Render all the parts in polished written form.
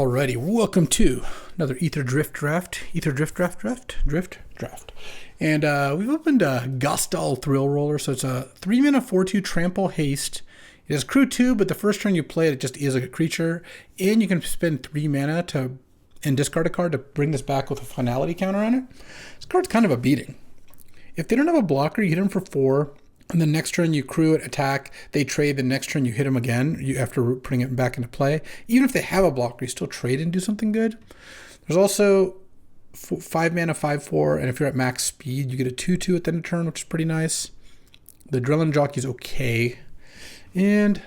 Alrighty, welcome to another Aether Drift Draft. And we've opened a Gostal Thrill Roller, so it's a 3-mana 4/2 Trample Haste. It has crew 2, but the first turn you play it just is a creature, and you can spend 3 mana and discard a card to bring this back with a finality counter on it. This card's kind of a beating. If they don't have a blocker, you hit them for 4. And the next turn you crew it, attack, they trade, the next turn you hit them again after putting it back into play. Even if they have a blocker, you still trade and do something good. There's also 5 mana, 5/4, and if you're at max speed, you get a 2/2 at the end of turn, which is pretty nice. The Adrenaline Jockey is okay. And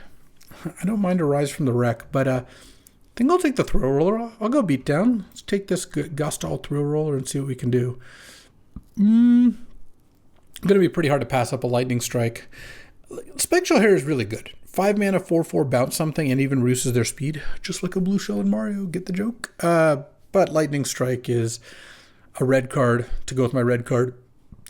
I don't mind a Rise from the Wreck, but I think I'll take the Thrill Roller. I'll go beat down. Let's take this Gostal Thrill Roller and see what we can do. Going to be pretty hard to pass up a Lightning Strike. Spectral Hair is really good. 5 mana, 4/4, bounce something, and even reduces their speed, just like a blue shell in Mario. Get the joke? But Lightning Strike is a red card to go with my red card,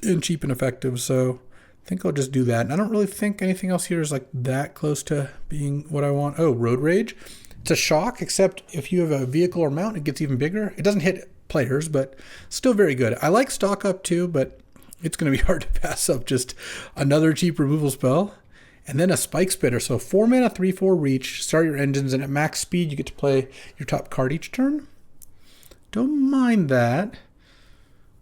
and cheap and effective, so I think I'll just do that. And I don't really think anything else here is like that close to being what I want. Oh, Road Rage. It's a shock, except if you have a vehicle or mount, it gets even bigger. It doesn't hit players, but still very good. I like Stock Up too, but it's going to be hard to pass up just another cheap removal spell. And then a Spike Spitter. So 4 mana, 3/4 reach, start your engines, and at max speed you get to play your top card each turn. Don't mind that.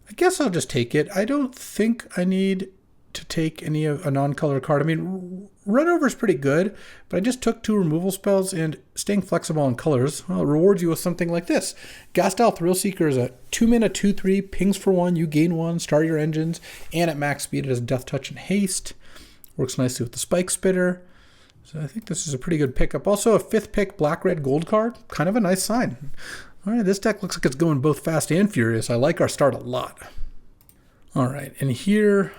I guess I'll just take it. I don't think I need to take any of a non-color card. I mean, Run Over is pretty good, but I just took 2 removal spells, and staying flexible on colors, well, it rewards you with something like this. Gostal Thrill Seeker is a 2 mana, 2/3, pings for 1, you gain 1, start your engines, and at max speed it has Death Touch and Haste. Works nicely with the Spike Spitter. So I think this is a pretty good pickup. Also a 5th pick black, red, gold card. Kind of a nice sign. All right, this deck looks like it's going both fast and furious. I like our start a lot. All right, and here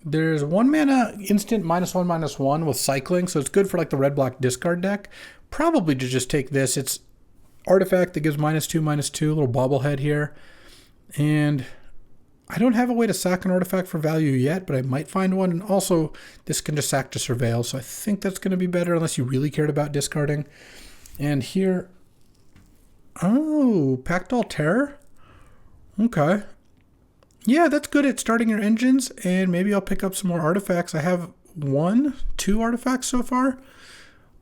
there's 1 mana instant -1/-1 with cycling, so it's good for like the red-black discard deck. Probably to just take this. It's artifact that gives -2/-2, little bobblehead here. And I don't have a way to sack an artifact for value yet, but I might find one. And also, this can just sack to Surveil, so I think that's going to be better unless you really cared about discarding. And here, oh, Pactol Terror? Okay. Yeah, that's good at starting your engines, and maybe I'll pick up some more artifacts. I have 2 artifacts so far.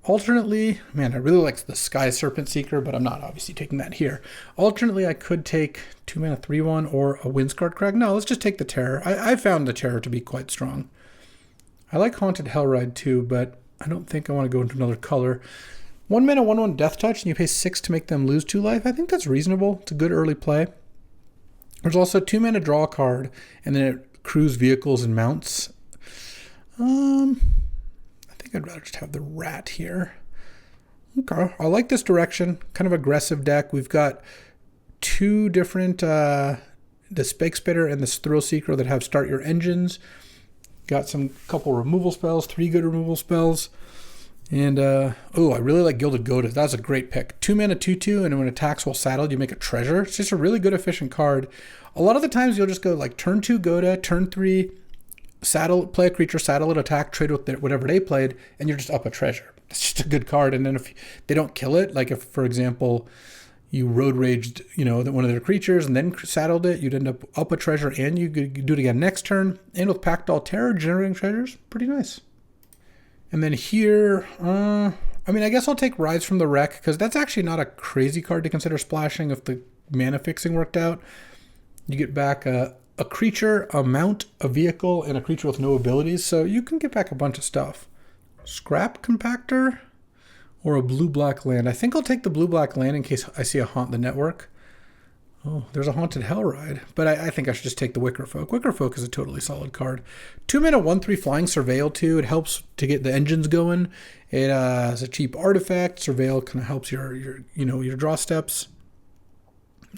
Alternately, man, I really like the Sky Serpent Seeker, but I'm not obviously taking that here. Alternately, I could take 2 mana 3/1 or a Windscarred Crag. No, let's just take the Terror. I found the Terror to be quite strong. I like Haunted Hellride too, but I don't think I want to go into another color. 1 mana 1/1 Death Touch, and you pay 6 to make them lose 2 life. I think that's reasonable. It's a good early play. There's also 2 mana draw a card, and then it crews vehicles and mounts. I think I'd rather just have the rat here. Okay, I like this direction. Kind of aggressive deck. We've got 2 different, the Spike Spitter and the Thrill Seeker that have start your engines. Got some couple removal spells, 3 good removal spells. And, I really like Gilded Goddess. That's a great pick. 2 mana, 2/2, and when it attacks while saddled, you make a treasure. It's just a really good, efficient card. A lot of the times you'll just go like turn 2 Goda, turn 3 saddle, play a creature, saddle it, attack, trade with whatever they played, and you're just up a treasure. It's just a good card. And then if they don't kill it, like if, for example, you road raged, one of their creatures and then saddled it, you'd end up a treasure, and you could do it again next turn. And with Pactol Terror, generating treasures, pretty nice. And then here, I guess I'll take Rise from the Wreck, because that's actually not a crazy card to consider splashing if the mana fixing worked out. You get back a creature, a mount, a vehicle, and a creature with no abilities, so you can get back a bunch of stuff. Scrap Compactor or a blue-black land. I think I'll take the blue-black land in case I see a Haunt the Network. Oh, there's a Haunted Hellride, but I think I should just take the Wicker Folk. Wicker Folk is a totally solid card. 2 mana 1/3 Flying Surveil too. It helps to get the engines going. It is a cheap artifact. Surveil kind of helps your draw steps.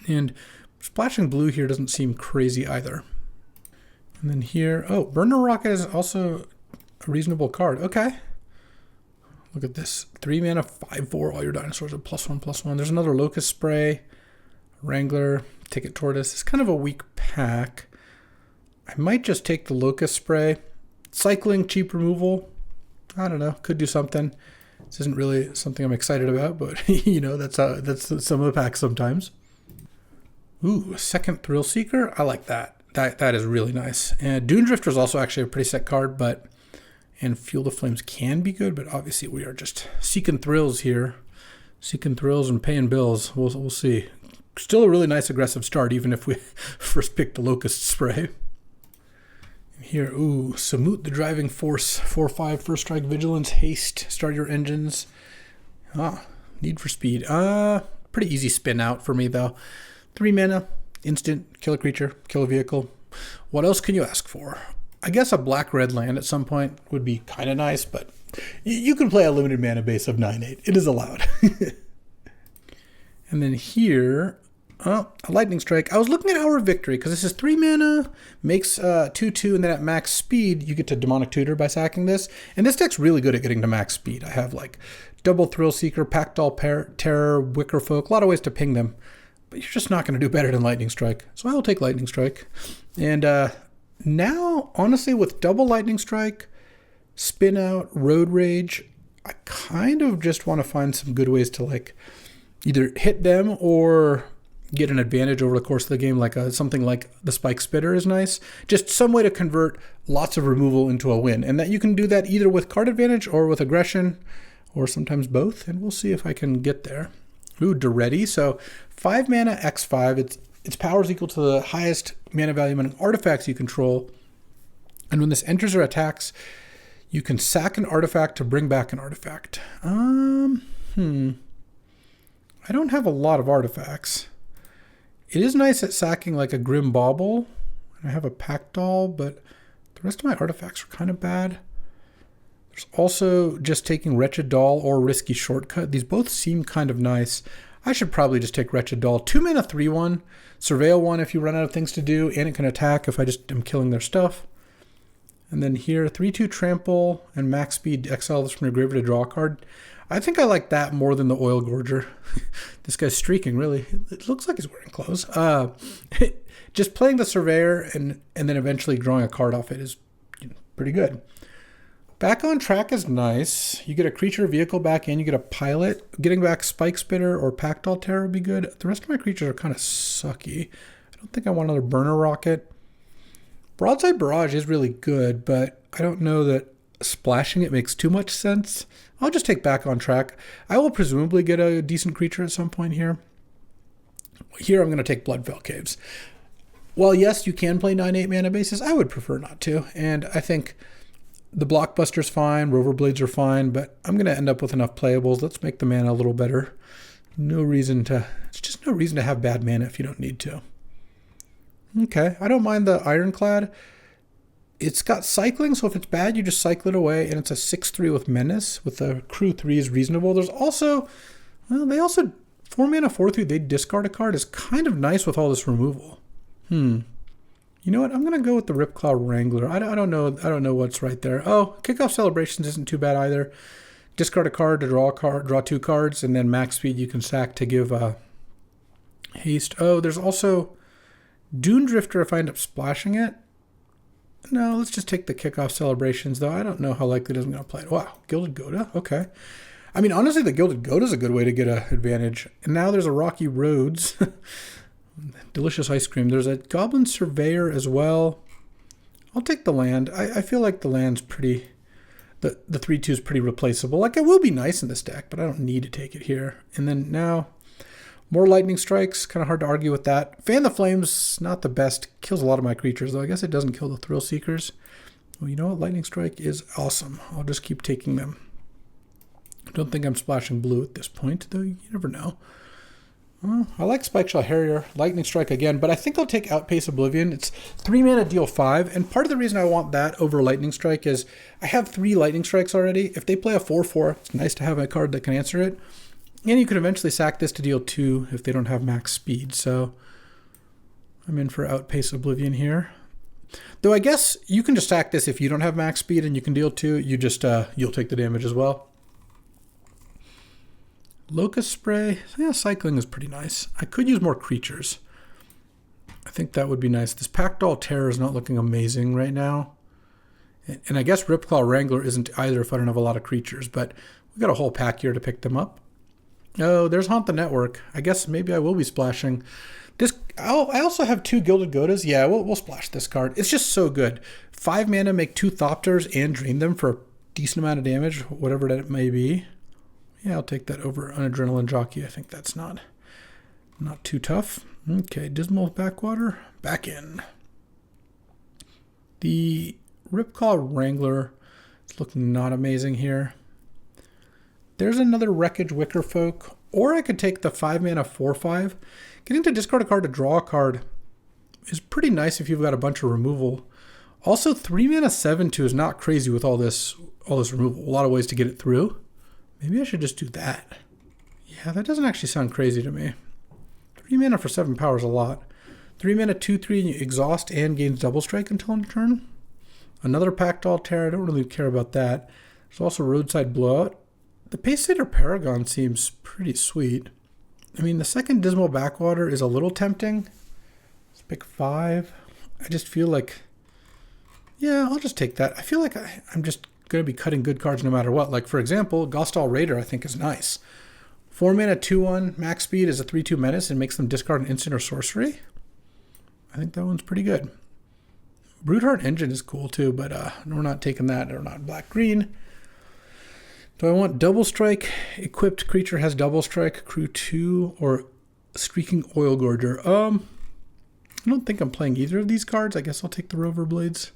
And splashing blue here doesn't seem crazy either. And then here, Burner Rocket is also a reasonable card. Okay. Look at this. 3 mana 5/4. All your dinosaurs are +1/+1. There's another Locust Spray. Wrangler, Ticket Tortoise. It's kind of a weak pack. I might just take the Locust Spray. Cycling, cheap removal. I don't know. Could do something. This isn't really something I'm excited about, but you know, that's some of the packs sometimes. Ooh, second Thrill Seeker. I like that. That is really nice. And Dune Drifter is also actually a pretty sick card, and Fuel the Flames can be good, but obviously we are just seeking thrills here. Seeking thrills and paying bills. We'll see. Still a really nice aggressive start, even if we first picked the Locust Spray. Here, ooh, Samut the Driving Force, 4/5, First Strike, Vigilance, Haste, start your engines. Need for Speed. Pretty easy spin out for me, though. 3 mana, instant, kill a creature, kill a vehicle. What else can you ask for? I guess a black-red land at some point would be kind of nice, but you can play a limited mana base of 9/8. It is allowed. And then here, a Lightning Strike. I was looking at Hour of Victory because this is 3 mana, makes 2/2, and then at max speed, you get to Demonic Tutor by sacking this. And this deck's really good at getting to max speed. I have like double Thrill Seeker, Packdoll Terror, Wicker Folk, a lot of ways to ping them. But you're just not going to do better than Lightning Strike. So I will take Lightning Strike. And now, honestly, with double Lightning Strike, Spin Out, Road Rage, I kind of just want to find some good ways to like either hit them or get an advantage over the course of the game, like something like the Spike Spitter is nice. Just some way to convert lots of removal into a win. And that you can do that either with card advantage or with aggression, or sometimes both. And we'll see if I can get there. Ooh, Duretti. So 5 mana, X5. Its power is equal to the highest mana value among artifacts you control. And when this enters or attacks, you can sack an artifact to bring back an artifact. I don't have a lot of artifacts. It is nice at sacking like a Grim Bauble. I have a Packdoll, but the rest of my artifacts are kind of bad. There's also just taking Wretched Doll or Risky Shortcut. These both seem kind of nice. I should probably just take Wretched Doll. 2 mana, 3/1. Surveil 1 if you run out of things to do, and it can attack if I just am killing their stuff. And then here, 3/2 Trample and max speed, exile this from your graveyard to draw a card. I think I like that more than the Oil Gorger. This guy's streaking, really. It looks like he's wearing clothes. Just playing the Surveyor and then eventually drawing a card off it is pretty good. Back on Track is nice. You get a creature vehicle back and you get a pilot. Getting back Spike Spitter or Packdoll Terror would be good. The rest of my creatures are kind of sucky. I don't think I want another Burner Rocket. Broadside Barrage is really good, but I don't know that splashing it makes too much sense. I'll just take Back on Track. I will presumably get a decent creature at some point here. Here I'm going to take Bloodfell Caves. While yes, you can play 9/8 mana bases, I would prefer not to. And I think the Blockbuster's fine, Rover Blades are fine, but I'm going to end up with enough playables. Let's make the mana a little better. It's just no reason to have bad mana if you don't need to. Okay, I don't mind the Ironclad. It's got cycling, so if it's bad, you just cycle it away, and it's a 6/3 with Menace, with the crew 3 is reasonable. There's also, they also, 4 mana, 4/3, they discard a card is kind of nice with all this removal. You know what? I'm gonna go with the Ripclaw Wrangler. I don't know what's right there. Oh, Kickoff Celebrations isn't too bad either. Discard a card to draw a card, draw 2 cards, and then max speed you can sack to give haste. Oh, there's also Dune Drifter if I end up splashing it. No, let's just take the Kickoff Celebrations, though. I don't know how likely it is I'm going to play it. Wow, Gilded Goda? Okay. I mean, honestly, the Gilded Goda is a good way to get an advantage. And now there's a Rocky Roads. Delicious ice cream. There's a Goblin Surveyor as well. I'll take the land. I feel like the land's pretty... The 3/2 is pretty replaceable. Like, it will be nice in this deck, but I don't need to take it here. And then now... More Lightning Strikes, kind of hard to argue with that. Fan the Flames, not the best. Kills a lot of my creatures, though. I guess it doesn't kill the Thrill Seekers. Well, you know what? Lightning Strike is awesome. I'll just keep taking them. I don't think I'm splashing blue at this point, though you never know. Well, I like Spikeshell Harrier, Lightning Strike again, but I think I'll take Outpace Oblivion. It's 3 mana, deal 5, and part of the reason I want that over Lightning Strike is I have 3 Lightning Strikes already. If they play a 4/4, it's nice to have a card that can answer it. And you could eventually sack this to deal 2 if they don't have max speed. So I'm in for Outpace Oblivion here. Though I guess you can just sack this if you don't have max speed and you can deal 2. You just you'll take the damage as well. Locust Spray. Yeah, cycling is pretty nice. I could use more creatures. I think that would be nice. This Packdoll Terror is not looking amazing right now. And I guess Ripclaw Wrangler isn't either if I don't have a lot of creatures, but we got a whole pack here to pick them up. Oh, there's Haunt the Network. I guess maybe I will be splashing. I also have 2 Gilded Godas. Yeah, we'll splash this card. It's just so good. 5 mana, make 2 Thopters and drain them for a decent amount of damage, whatever that may be. Yeah, I'll take that over an Adrenaline Jockey. I think that's not too tough. Okay, Dismal Backwater, back in. The Ripclaw Wrangler is looking not amazing here. There's another Wreckage Wicker Folk, or I could take the 5 mana 4/5. Getting to discard a card to draw a card is pretty nice if you've got a bunch of removal. Also, 3 mana 7/2 is not crazy with all this removal. A lot of ways to get it through. Maybe I should just do that. Yeah, that doesn't actually sound crazy to me. 3 mana for 7 power is a lot. 3 mana 2/3 and you exhaust and gains double strike until end of turn. Another Pact Altair, I don't really care about that. There's also Roadside Blowout. The Pacesetter Paragon seems pretty sweet. I mean, the second Dismal Backwater is a little tempting. Let's pick 5. I just feel like, yeah, I'll just take that. I feel like I'm just going to be cutting good cards no matter what. Like, for example, Ghostal Raider I think is nice. 4 mana 2/1, max speed is a 3/2 menace and makes them discard an instant or sorcery. I think that one's pretty good. Broodheart Engine is cool too, but we're not taking that. Or not black-green. Do I want double strike? Equipped creature has double strike, crew 2, or Streaking Oil Gorger. I don't think I'm playing either of these cards. I guess I'll take the Rover Blades.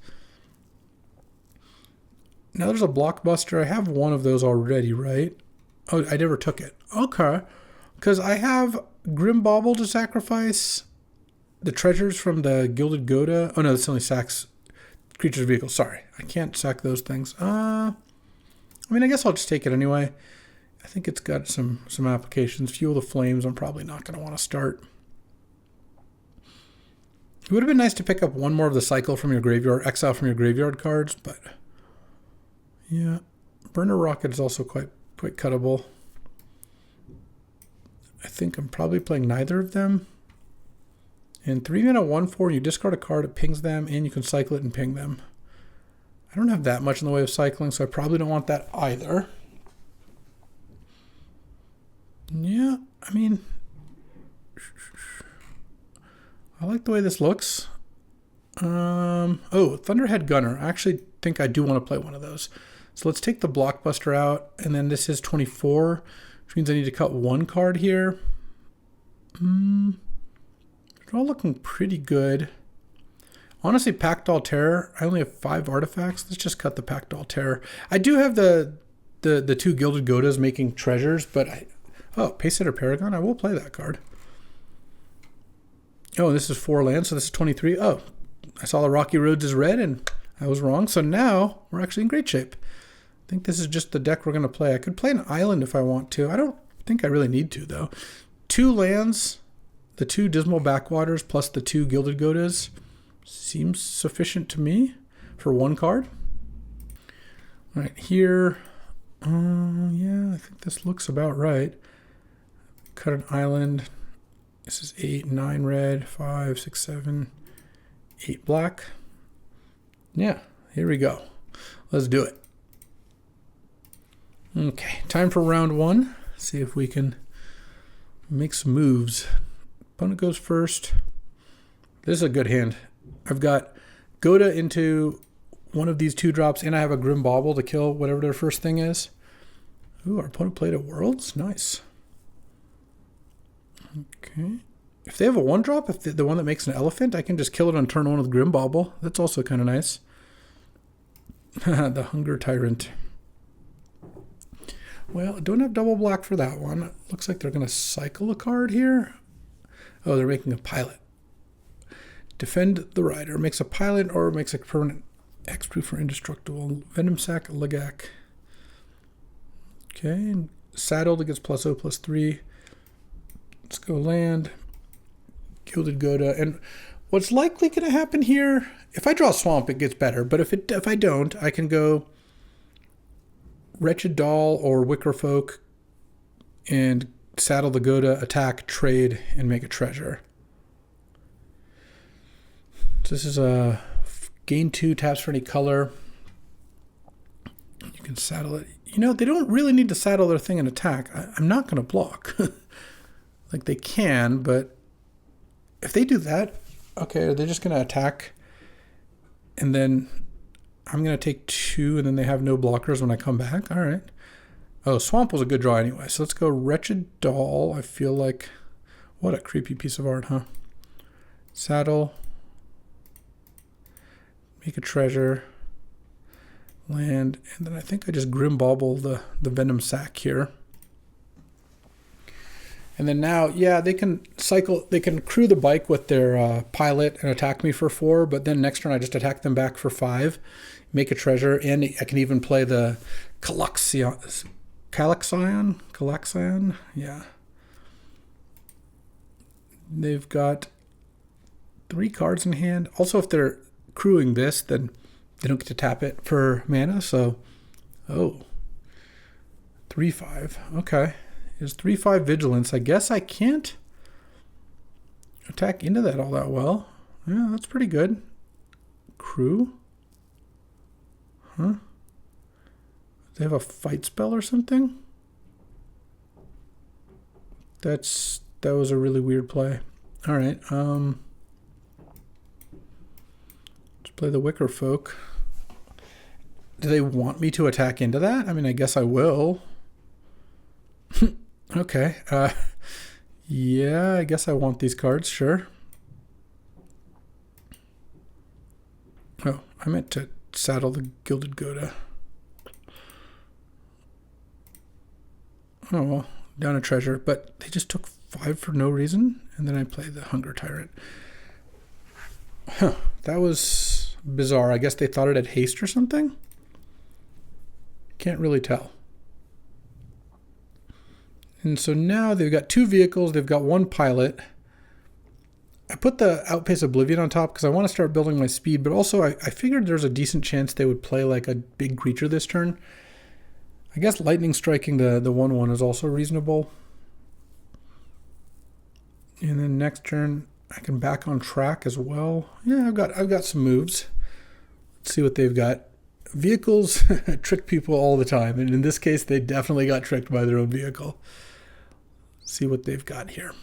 Now there's a Blockbuster. I have one of those already, right? Oh, I never took it. Okay. Because I have Grim Bauble to sacrifice, the treasures from the Gilded Goda. Oh no, this only sacks creatures' vehicles. Sorry, I can't sack those things. I mean, I guess I'll just take it anyway. I think it's got some applications. Fuel the Flames, I'm probably not going to want to start. It would have been nice to pick up one more of the cycle from your graveyard, exile from your graveyard cards, but yeah. Burner Rocket is also quite cuttable. I think I'm probably playing neither of them. And 3 mana 1/4, you discard a card, it pings them, and you can cycle it and ping them. I don't have that much in the way of cycling, so I probably don't want that either. Yeah, I mean, I like the way this looks. Oh, Thunderhead Gunner. I actually think I do want to play one of those. So let's take the Blockbuster out, and then this is 24, which means I need to cut 1 card here. They're all looking pretty good. Honestly, Pact Altair, I only have 5 artifacts. Let's just cut the Pact Altair. I do have the 2 Gilded Godas making treasures, but Pacesetter Paragon, I will play that card. Oh, this is 4 lands, so this is 23. Oh, I saw the Rocky Roads is red, and I was wrong. So now we're actually in great shape. I think this is just the deck we're going to play. I could play an island if I want to. I don't think I really need to, though. 2 lands, the 2 Dismal Backwaters plus the 2 Gilded Godas. Seems sufficient to me for 1 card. Right here. Yeah, I think this looks about right. Cut an island. This is 8, 9 red, 5, 6, 7, 8 black. Yeah, here we go. Let's do it. Okay, time for round 1. See if we can make some moves. Opponent goes first. This is a good hand. I've got Goda into one of these 2 drops, and I have a Grim Bauble to kill whatever their first thing is. Ooh, our opponent played a Worlds? Nice. Okay. If they have a 1-drop, if the one that makes an elephant, I can just kill it on turn 1 with Grim Bauble. That's also kind of nice. The Hunger Tyrant. Well, I don't have double black for that one. Looks like they're going to cycle a card here. Oh, they're making a pilot. Defend the Rider. Makes a pilot or makes a permanent hexproof for indestructible. Venom Sac, Legak. Okay, and saddled, it gets +0/+3. Let's go land. Gilded Goda. And what's likely going to happen here, if I draw Swamp, it gets better. But if I don't, I can go Wretched Doll or Wicker Folk and saddle the Goda, attack, trade, and make a treasure. So this is a gain 2 taps for any color. You can saddle it. You know, they don't really need to saddle their thing and attack. I'm not going to block. Like, they can, but if they do that, okay, they're just going to attack. And then I'm going to take 2, and then they have no blockers when I come back. All right. Oh, Swamp was a good draw anyway. So let's go Wretched Doll. I feel like, what a creepy piece of art, huh? Saddle. Make a treasure. Land. And then I think I just Grimbauble the Venom Sac here. And then now, yeah, they can cycle, they can crew the bike with their pilot and attack me for 4, but then next turn I just attack them back for 5, make a treasure, and I can even play the Calaxion? Yeah. They've got 3 cards in hand. Also, if they're crewing this, then they don't get to tap it for mana, so, 3/5, okay. Is 3/5 Vigilance. I guess I can't attack into that all that well. Yeah, that's pretty good. Crew? Huh? They have a fight spell or something? That was a really weird play. All right. Let's play the Wicker Folk. Do they want me to attack into that? I mean, I guess I will. Okay. Yeah, I guess I want these cards, sure. Oh, I meant to saddle the Gilded Goda. Oh, well, down a treasure, but they just took 5 for no reason, and then I play the Hunger Tyrant. Huh, that was bizarre. I guess they thought it had haste or something? Can't really tell. And so now they've got 2 vehicles, they've got 1 pilot. I put the Outpace Oblivion on top because I want to start building my speed, but also I figured there's a decent chance they would play like a big creature this turn. I guess Lightning Striking the 1/1 is also reasonable. And then next turn I can back on track as well. Yeah, I've got some moves. Let's see what they've got. Vehicles trick people all the time, and in this case they definitely got tricked by their own vehicle. See what they've got here.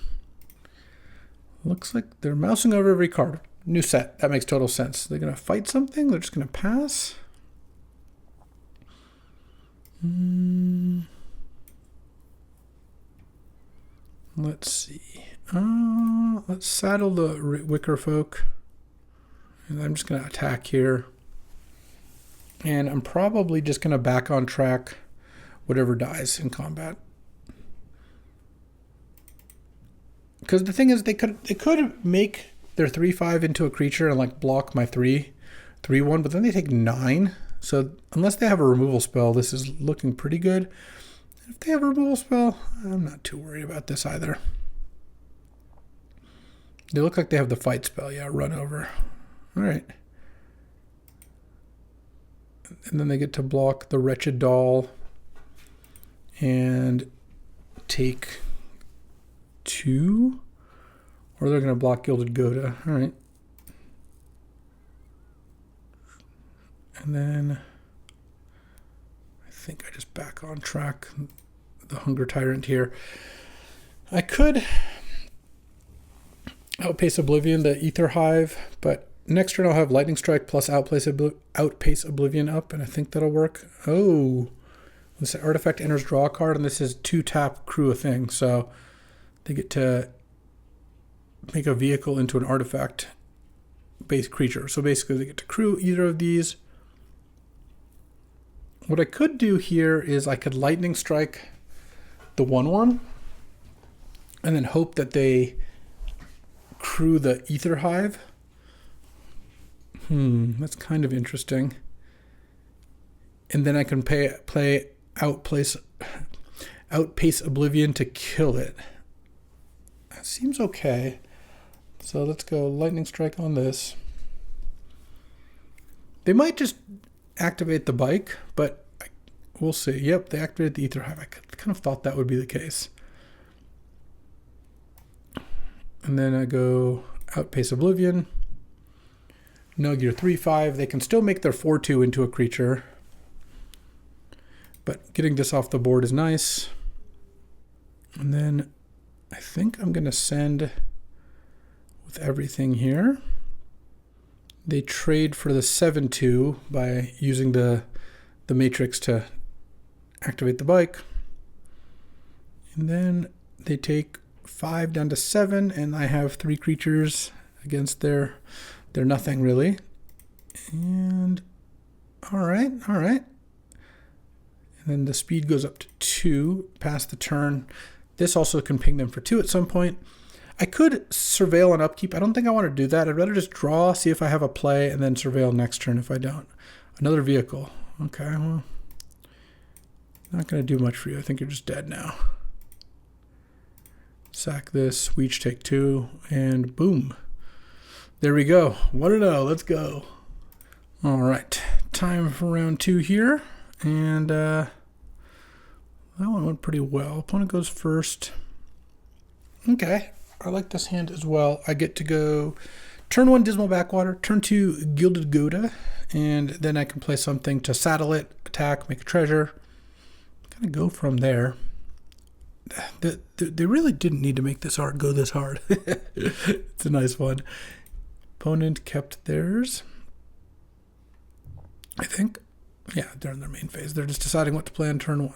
Looks like they're mousing over every card. New set. That makes total sense. They're going to fight something? They're just going to pass? Let's see. Let's saddle the Wicker Folk. And I'm just going to attack here. And I'm probably just going to back on track whatever dies in combat. Because the thing is, they could make their 3/5 into a creature and like block my 3/1, but then they take 9. So unless they have a removal spell, this is looking pretty good. If they have a removal spell, I'm not too worried about this either. They look like they have the fight spell. Yeah, run over. All right. And then they get to block the Wretched Doll and take 2, or they're going to block Gilded Goda. All right. And then I think I just back on track the Hunger Tyrant here. I could Outpace Oblivion, the Aether Hive, but next turn I'll have Lightning Strike plus Outpace Oblivion up, and I think that'll work. Oh, this artifact enters draw a card, and this is 2-tap crew a thing, so they get to make a vehicle into an artifact-based creature. So basically they get to crew either of these. What I could do here is I could Lightning Strike the 1/1 and then hope that they crew the Aether Hive. That's kind of interesting. And then I can play Outpace Oblivion to kill it. That seems okay. So let's go Lightning Strike on this. They might just activate the bike, but we'll see. Yep, they activated the Aether Hive. I kind of thought that would be the case. And then I go Outpace Oblivion. Nug your 3/5. They can still make their 4/2 into a creature. But getting this off the board is nice. And then I think I'm going to send with everything here. They trade for the 7-2 by using the matrix to activate the bike. And then they take 5 down to 7, and I have 3 creatures against their nothing really. And all right. And then the speed goes up to 2 past the turn. This also can ping them for 2 at some point. I could surveil on upkeep. I don't think I want to do that. I'd rather just draw, see if I have a play, and then surveil next turn if I don't. Another vehicle. Okay, well, not going to do much for you. I think you're just dead now. Sack this, we each take 2, and boom. There we go. 1-0. Let's go. All right, time for round 2 here, and that one went pretty well. Opponent goes first. Okay, I like this hand as well. I get to go turn 1 Dismal Backwater, turn 2 Gilded Goda, and then I can play something to saddle it, attack, make a treasure. Kind of go from there. They really didn't need to make this art go this hard. It's a nice one. Opponent kept theirs, I think. Yeah, they're in their main phase. They're just deciding what to play on turn 1.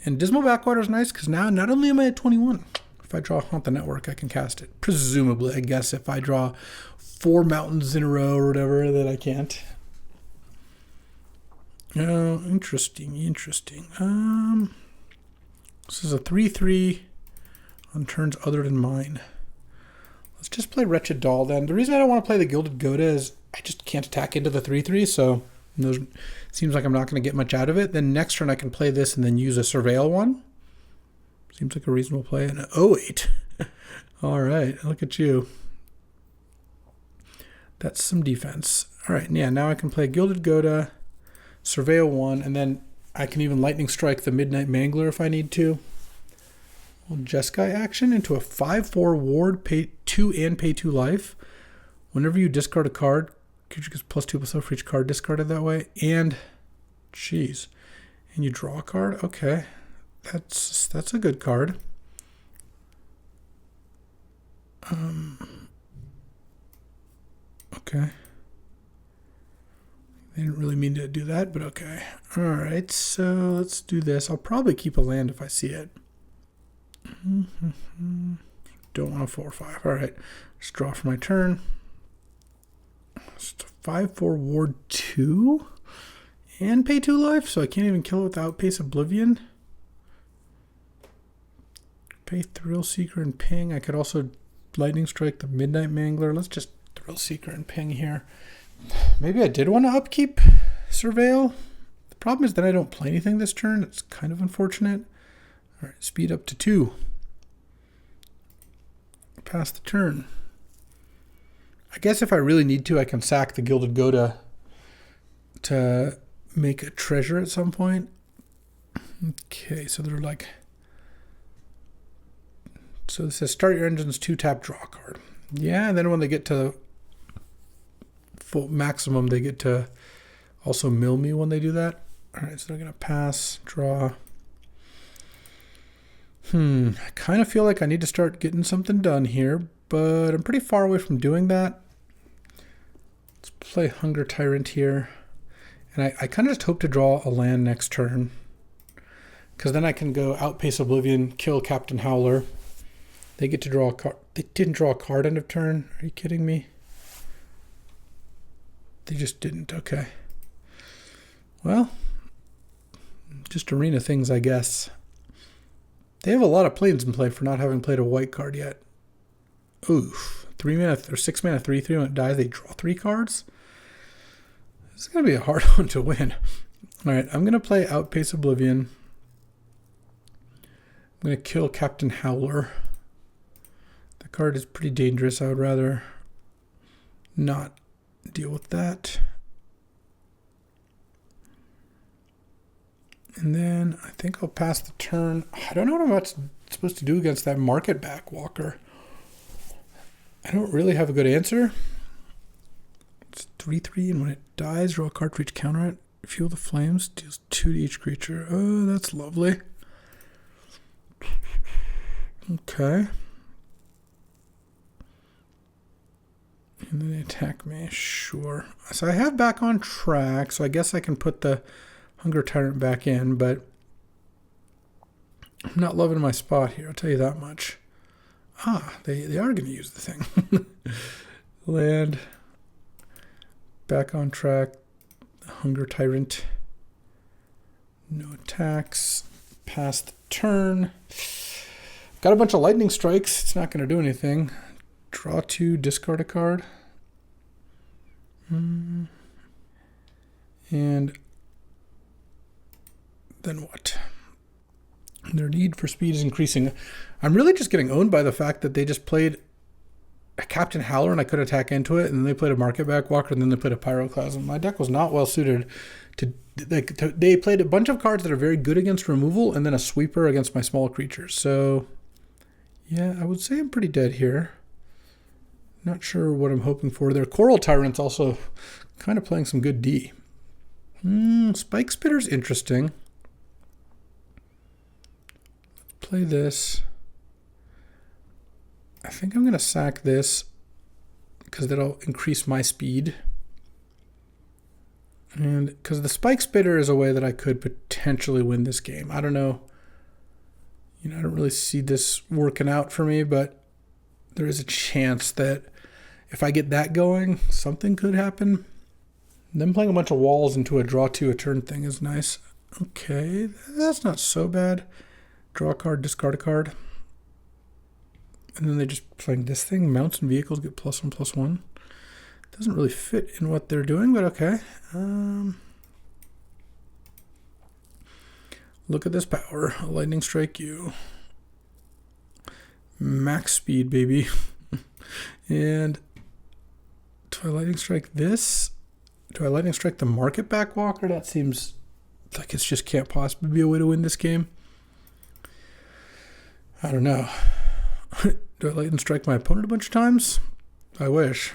And Dismal Backwater is nice because now not only am I at 21, if I draw Haunt the Network, I can cast it. Presumably, I guess if I draw 4 mountains in a row or whatever, then I can't. Oh, interesting. This is a 3/3 on turns other than mine. Let's just play Wretched Doll then. The reason I don't want to play the Gilded Goda is I just can't attack into the 3/3, so it seems like I'm not going to get much out of it. Then next turn I can play this and then use a Surveil one. Seems like a reasonable play. And 08. All right, look at you. That's some defense. All right, yeah, now I can play Gilded Goda, Surveil 1, and then I can even Lightning Strike the Midnight Mangler if I need to. Well, Jeskai action into a 5/4 ward, pay 2 and pay 2 life. Whenever you discard a card, creature gets +2/+0 for each card discarded that way. And, jeez, and you draw a card? Okay, that's a good card. Okay. They didn't really mean to do that, but okay. All right, so let's do this. I'll probably keep a land if I see it. Don't want a 4/5. All right, just draw for my turn. It's a 5/4 ward 2 and pay 2 life, so I can't even kill it without Pace Oblivion. Pay Thrill Seeker and ping. I could also Lightning Strike the Midnight Mangler. Let's just Thrill Seeker and ping here. Maybe I did want to upkeep Surveil. The problem is that I don't play anything this turn. It's kind of unfortunate. All right, speed up to 2. Pass the turn. I guess if I really need to, I can sack the Gilded Goda to make a treasure at some point. Okay, so they're like... So this says start your engines, 2-tap, draw a card. Yeah, and then when they get to full maximum, they get to also mill me when they do that. All right, so they're going to pass, draw. I kind of feel like I need to start getting something done here, but I'm pretty far away from doing that. Let's play Hunger Tyrant here. And I kind of just hope to draw a land next turn, because then I can go Outpace Oblivion, kill Captain Howler. They get to draw a card. They didn't draw a card end of turn. Are you kidding me? They just didn't. Okay. Well, just arena things, I guess. They have a lot of planes in play for not having played a white card yet. Oof. 3 mana or 6 mana 3/3 when it dies, they draw 3 cards. This is gonna be a hard one to win. All right, I'm gonna play Outpace Oblivion. I'm gonna kill Captain Howler. The card is pretty dangerous. I would rather not deal with that. And then I think I'll pass the turn. I don't know what I'm supposed to do against that Market Backwalker. I don't really have a good answer. It's 3/3, and when it dies, draw a card for each counter it. Fuel the flames, deals 2 to each creature. Oh, that's lovely. Okay. And then they attack me, sure. So I have back on track, so I guess I can put the Hunger Tyrant back in, but I'm not loving my spot here, I'll tell you that much. They are going to use the thing. Land. Back on track. Hunger Tyrant. No attacks. Pass the turn. Got a bunch of lightning strikes. It's not going to do anything. Draw 2, discard a card. And then what? Their need for speed is increasing. I'm really just getting owned by the fact that they just played a Captain Howler and I could attack into it, and then they played a Marketback Walker, and then they played a Pyroclasm. My deck was not well suited to they played a bunch of cards that are very good against removal, and then a sweeper against my small creatures. So yeah, I would say I'm pretty dead here. Not sure what I'm hoping for. Their Coral Tyrant's also kind of playing some good D. Spike Spitter's interesting. Play this. I think I'm going to sack this because that'll increase my speed. And because the Spike Spitter is a way that I could potentially win this game. I don't know. I don't really see this working out for me, but there is a chance that if I get that going, something could happen. Them playing a bunch of walls into a draw 2 a turn thing is nice. Okay, that's not so bad. Draw a card, discard a card. And then they just playing this thing. Mounts and vehicles get +1/+1. Doesn't really fit in what they're doing, but okay. Look at this power. Lightning strike you. Max speed, baby. And do I lightning strike this? Do I lightning strike the Marketback Walker? That seems like it just can't possibly be a way to win this game. I don't know. Do I lightning strike my opponent a bunch of times? I wish.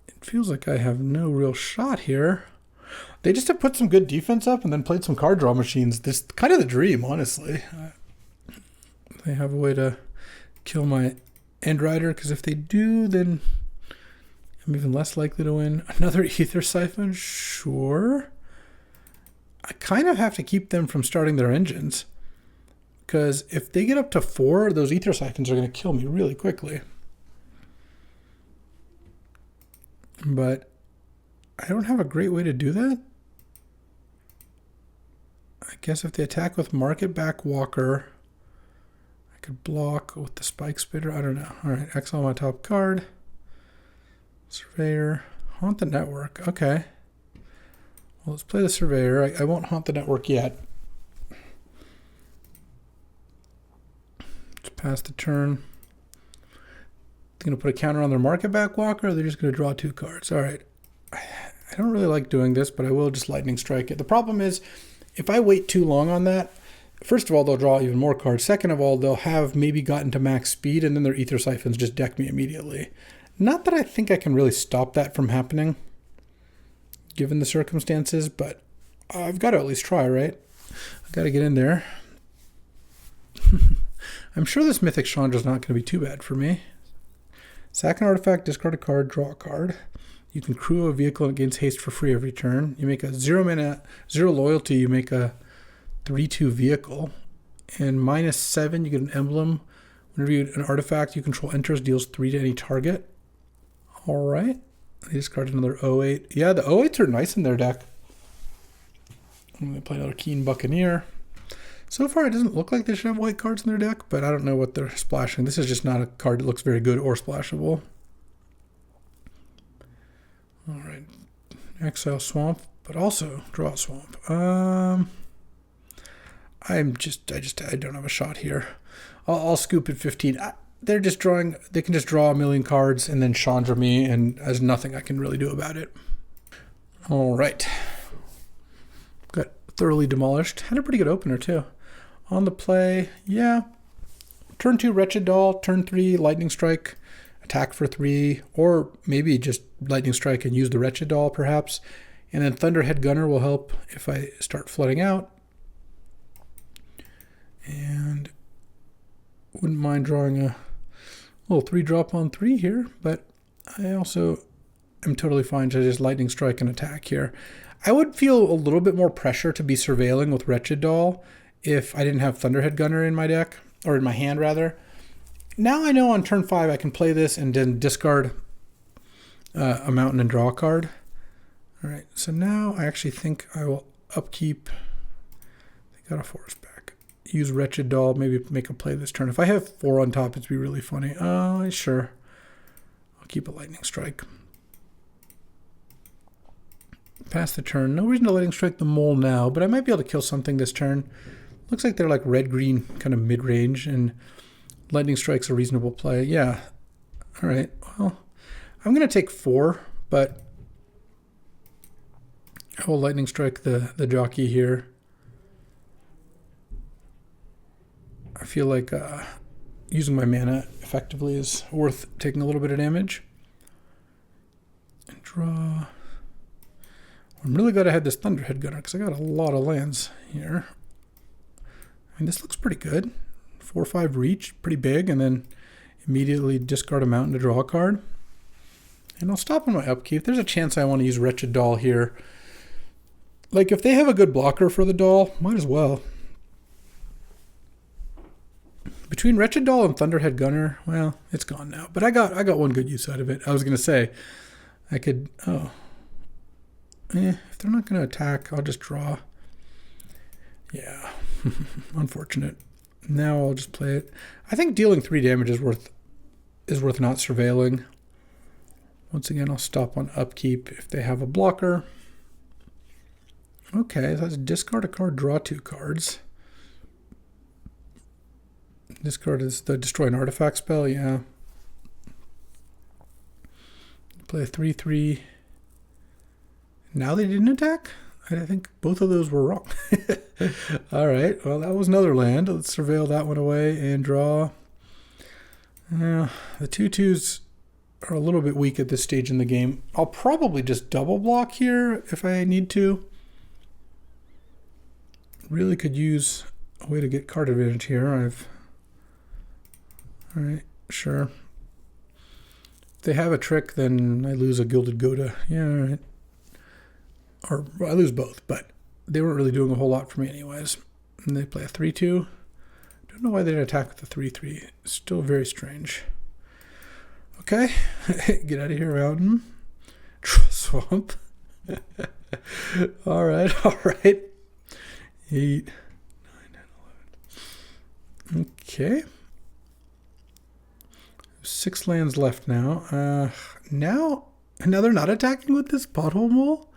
It feels like I have no real shot here. They just have put some good defense up and then played some card draw machines. This is kind of the dream, honestly. They have a way to kill my End Rider, because if they do, then I'm even less likely to win. Another Aether Siphon? Sure. I kind of have to keep them from starting their engines, because if they get up to 4, those Aether Siphons are going to kill me really quickly. But I don't have a great way to do that. I guess if they attack with Marketback Walker, I could block with the Spike Spitter. I don't know. All right, exile my top card. Surveyor. Haunt the Network. Okay. Well, let's play the Surveyor. I won't haunt the Network yet. Let's pass the turn. They're going to put a counter on their Marketback Walker, or they're just going to draw 2 cards. All right. I don't really like doing this, but I will just lightning strike it. The problem is, if I wait too long on that, first of all, they'll draw even more cards. Second of all, they'll have maybe gotten to max speed, and then their Aether Siphons just deck me immediately. Not that I think I can really stop that from happening, given the circumstances, but I've got to at least try, right? I've got to get in there. I'm sure this Mythic Chandra is not going to be too bad for me. Sack an artifact, discard a card, draw a card. You can crew a vehicle and it gains haste for free every turn. You make a 0 mana, 0 loyalty, you make a 3/2 vehicle. And -7, you get an emblem. Whenever an artifact you control enters, deals 3 to any target. All right. They discard another 08. Yeah, the 08s are nice in their deck. I'm going to play another Keen Buccaneer. So far, it doesn't look like they should have white cards in their deck, but I don't know what they're splashing. This is just not a card that looks very good or splashable. All right. Exile Swamp, but also draw a Swamp. I don't have a shot here. I'll scoop at 15. They're just drawing. They can just draw a million cards and then Chandra me, and there's nothing I can really do about it. All right. Got thoroughly demolished. Had a pretty good opener too. On the play, yeah. Turn 2 Wretched Doll. Turn 3 Lightning Strike. Attack for 3, or maybe just Lightning Strike and use the Wretched Doll perhaps. And then Thunderhead Gunner will help if I start flooding out. And wouldn't mind drawing a little 3-drop on 3 here, but I also am totally fine to just Lightning Strike and attack here. I would feel a little bit more pressure to be surveilling with Wretched Doll if I didn't have Thunderhead Gunner in my deck, or in my hand rather. Now I know on turn 5 I can play this and then discard a mountain and draw a card. All right, so now I actually think I will upkeep. They got a forest back. Use Wretched Doll, maybe make a play this turn. If I have 4 on top, it'd be really funny. Sure. I'll keep a Lightning Strike. Pass the turn. No reason to Lightning Strike the mole now, but I might be able to kill something this turn. Looks like they're like red-green, kind of mid-range, and Lightning Strike's a reasonable play. Yeah. All right. Well, I'm going to take 4, but I will Lightning Strike the jockey here. I feel like using my mana effectively is worth taking a little bit of damage. And draw. I'm really glad I had this Thunderhead Gunner because I got a lot of lands here. I mean, this looks pretty good. 4/5 reach, pretty big, and then immediately discard a mountain to draw a card. And I'll stop on my upkeep. There's a chance I want to use Wretched Doll here. Like, if they have a good blocker for the doll, might as well. Between Wretched Doll and Thunderhead Gunner, well, it's gone now. But I got one good use out of it. I was going to say, I could... if they're not going to attack, I'll just draw. Yeah, unfortunate. Now I'll just play it. I think dealing 3 damage is worth not surveilling. Once again, I'll stop on upkeep if they have a blocker. Okay, so that's discard a card, draw 2 cards. This card is the destroy an artifact spell, yeah. Play a 3/3. Now they didn't attack? I think both of those were wrong. All right, well, that was another land. Let's surveil that one away and draw. The 2/2s are a little bit weak at this stage in the game. I'll probably just double block here if I need to. Really could use a way to get card advantage here. All right, sure. If they have a trick, then I lose a Gilded Goda. Yeah, all right. Or I lose both, but they weren't really doing a whole lot for me anyways. And they play a 3/2. Don't know why they didn't attack with the 3/3. Still very strange. Okay, get out of here, Mountain. Swamp. All right. 8, 9, 10, 11. Okay. 6 lands left now. Now they're not attacking with this Pothole Mole?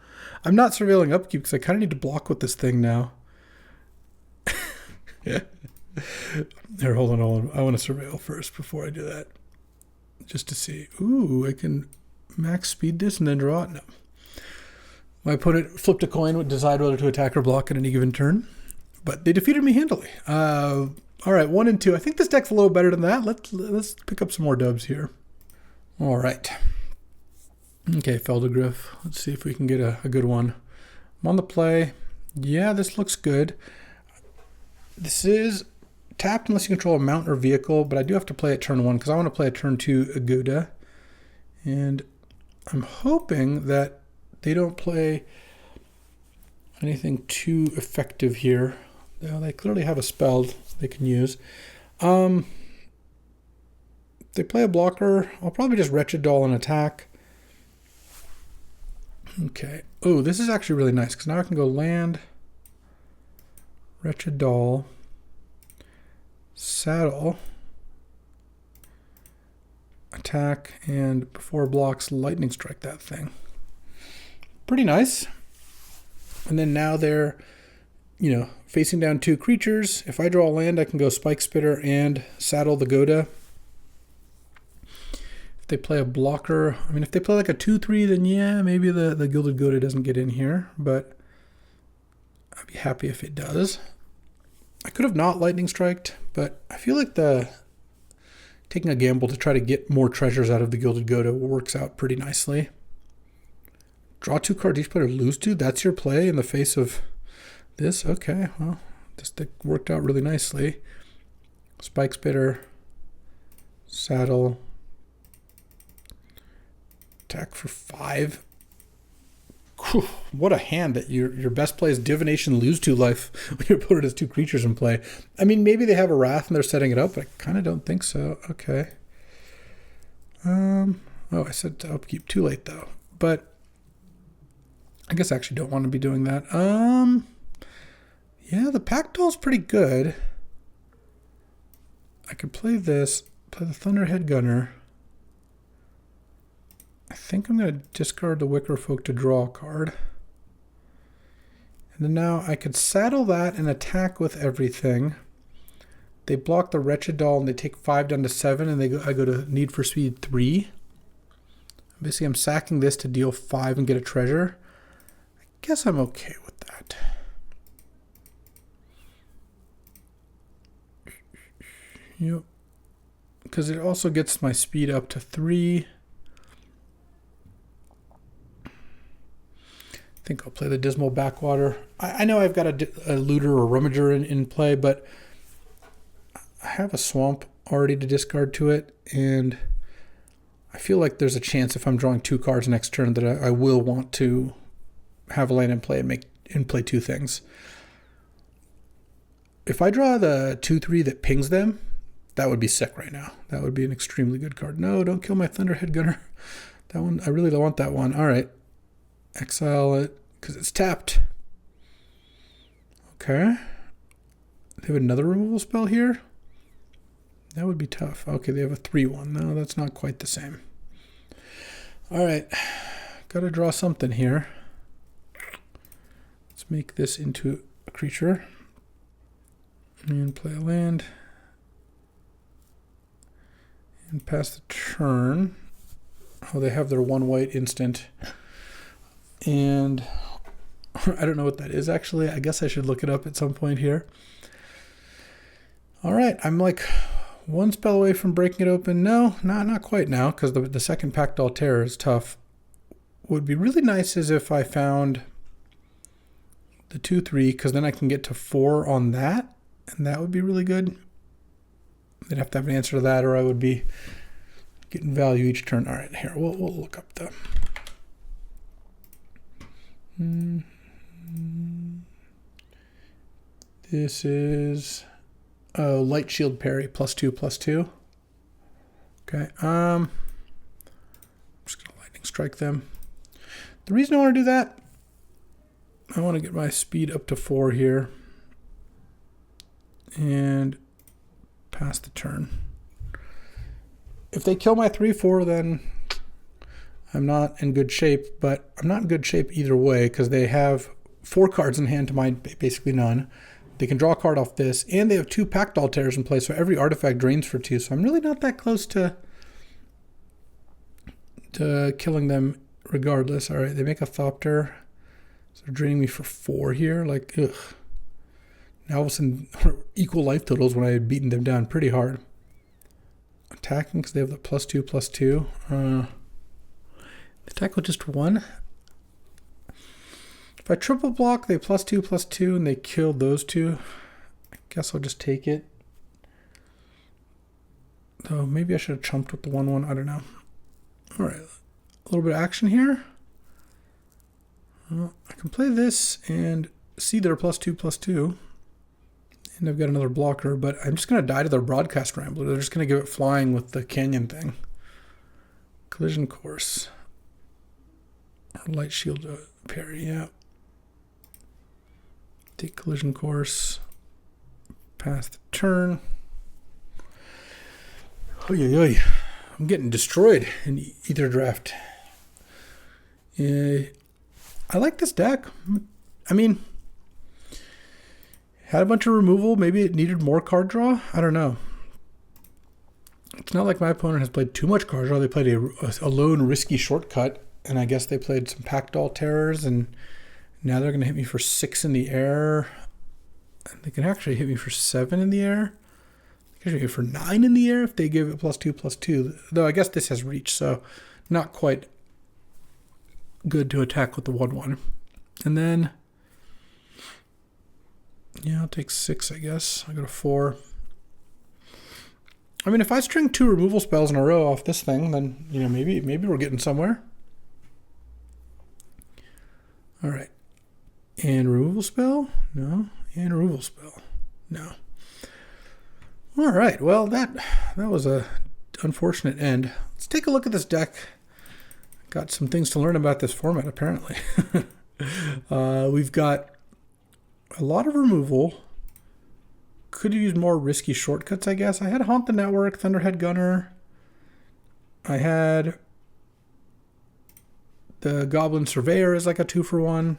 I'm not surveilling upkeep because I kind of need to block with this thing now. Here, hold on. I want to surveil first before I do that. Just to see. Ooh, I can max speed this and then draw it? No. My opponent flipped a coin would decide whether to attack or block at any given turn. But they defeated me handily. All right, 1 and 2. I think this deck's a little better than that. Let's pick up some more dubs here. All right. Okay, Feldegriff. Let's see if we can get a good one. I'm on the play. Yeah, this looks good. This is tapped unless you control a mount or vehicle, but I do have to play it turn 1 because I want to play a turn 2 Aguda. And I'm hoping that they don't play anything too effective here. They clearly have a spell they can use. If they play a blocker, I'll probably just Wretched Doll and attack. Okay. Oh, this is actually really nice because now I can go land, Wretched Doll, saddle, attack, and before it blocks, Lightning Strike that thing. Pretty nice. And then now they're, facing down 2 creatures. If I draw a land, I can go Spike Spitter and saddle the Goda. They play a blocker. I mean, if they play like a 2/3, then yeah, maybe the Gilded Goda doesn't get in here, but I'd be happy if it does. I could have not Lightning Striked, but I feel like taking a gamble to try to get more treasures out of the Gilded Goda works out pretty nicely. Draw 2 cards each player, lose 2. That's your play in the face of this? Okay, well, this deck worked out really nicely. Spike Spitter, saddle, attack for 5. Whew, what a hand that your best play is Divination, lose 2 life when your opponent has 2 creatures in play. I mean, maybe they have a Wrath and they're setting it up, but I kind of don't think so. Okay. Oh, I said to upkeep too late though, but I guess I actually don't want to be doing that. Yeah, the Pack Doll's pretty good. I could play this, play the Thunderhead Gunner. I think I'm going to discard the Wicker Folk to draw a card. And then now I could saddle that and attack with everything. They block the Wretched Doll and they take 5 down to 7, and I go to Need for Speed 3. Basically, I'm sacking this to deal 5 and get a treasure. I guess I'm okay with that. Yep. Because it also gets my speed up to 3. I think I'll play the Dismal Backwater. I know I've got a Looter or Rummager in play, but I have a Swamp already to discard to it, and I feel like there's a chance if I'm drawing 2 cards next turn that I will want to have a land in play and play 2 things. If I draw the 2/3 that pings them, that would be sick right now. That would be an extremely good card. No, don't kill my Thunderhead Gunner. That one, I really don't want that one. All right. Exile it because it's tapped. Okay. They have another removal spell here. That would be tough. Okay, they have a 3/1. No, that's not quite the same. All right. Got to draw something here. Let's make this into a creature. And play a land. And pass the turn. Oh, they have their 1 white instant. And I don't know what that is actually. I guess I should look it up at some point here. All right, I'm like 1 spell away from breaking it open. No, not quite now, because the second Pack Doll Terror is tough. What would be really nice is if I found the 2/3, because then I can get to 4 on that, and that would be really good. They'd have to have an answer to that, or I would be getting value each turn. All right, here, we'll look up the... This is Light Shield Parry, +2/+2. Okay, I'm just gonna Lightning Strike them. The reason I want to do that, I want to get my speed up to 4 here and pass the turn. If they kill my 3/4, then I'm not in good shape, but I'm not in good shape either way because they have 4 cards in hand to mine basically none. They can draw a card off this, and they have 2 Pack Doll Terrors in play, so every artifact drains for 2, so I'm really not that close to killing them regardless. All right, they make a Thopter, so they're draining me for 4 here. Like, ugh. Now all of a sudden, equal life totals when I had beaten them down pretty hard. Attacking because they have the +2/+2. Attack with just 1. If I triple block, they +2/+2, and they killed those 2. I guess I'll just take it. Though maybe I should have chumped with the 1/1. I don't know. All right, a little bit of action here. Well, I can play this and see their +2/+2. And I've got another blocker, but I'm just going to die to their Broadcast Rambler. They're just going to give it flying with the Canyon thing. Collision Course. Or Light Shield Parry, yeah. Take Collision Course. Pass the turn. Oy. I'm getting destroyed in Aether Draft. I like this deck. I mean... Had a bunch of removal. Maybe it needed more card draw. I don't know. It's not like my opponent has played too much card draw. They played a lone risky shortcut, and I guess they played some Pack Doll Terrors, and now they're going to hit me for 6 in the air. And they can actually hit me for 7 in the air. They can hit me for 9 in the air if they give it +2/+2. Though I guess this has reach, so not quite good to attack with the 1/1. And then, yeah, I'll take 6, I guess. I got a 4. I mean, if I string 2 removal spells in a row off this thing, then, you know, maybe we're getting somewhere. All right. And removal spell? No. And removal spell? No. All right. Well, that was a unfortunate end. Let's take a look at this deck. Got some things to learn about this format, apparently. We've got a lot of removal. Could use more risky shortcuts, I guess. I had Haunt the Network, Thunderhead Gunner. I had the Goblin Surveyor as like a 2-for-1.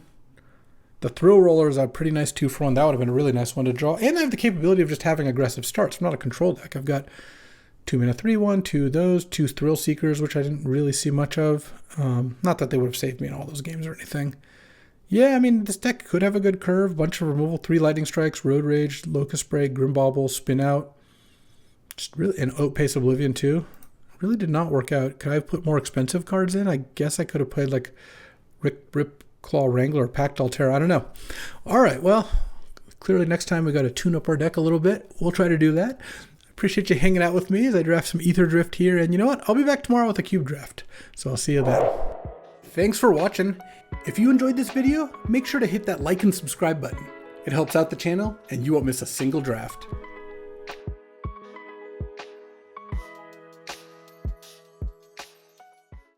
The Thrill Roller is a pretty nice 2-for-1. That would have been a really nice one to draw. And I have the capability of just having aggressive starts. I'm not a control deck. I've got 2-mana 3/1, 2 of those, 2 Thrill Seekers, which I didn't really see much of. Not that they would have saved me in all those games or anything. Yeah, I mean, this deck could have a good curve. Bunch of removal, 3 Lightning Strikes, Road Rage, Locust Spray, Grimbauble, Spin Out. Just really, and Outpace Oblivion too. Really did not work out. Could I have put more expensive cards in? I guess I could have played like Rip Claw Wrangler or Pact Altera. I don't know. All right, well, clearly next time we got to tune up our deck a little bit. We'll try to do that. Appreciate you hanging out with me as I draft some Aether Drift here. And you know what? I'll be back tomorrow with a cube draft. So I'll see you then. Thanks for watching. If you enjoyed this video, make sure to hit that like and subscribe button. It helps out the channel and you won't miss a single draft.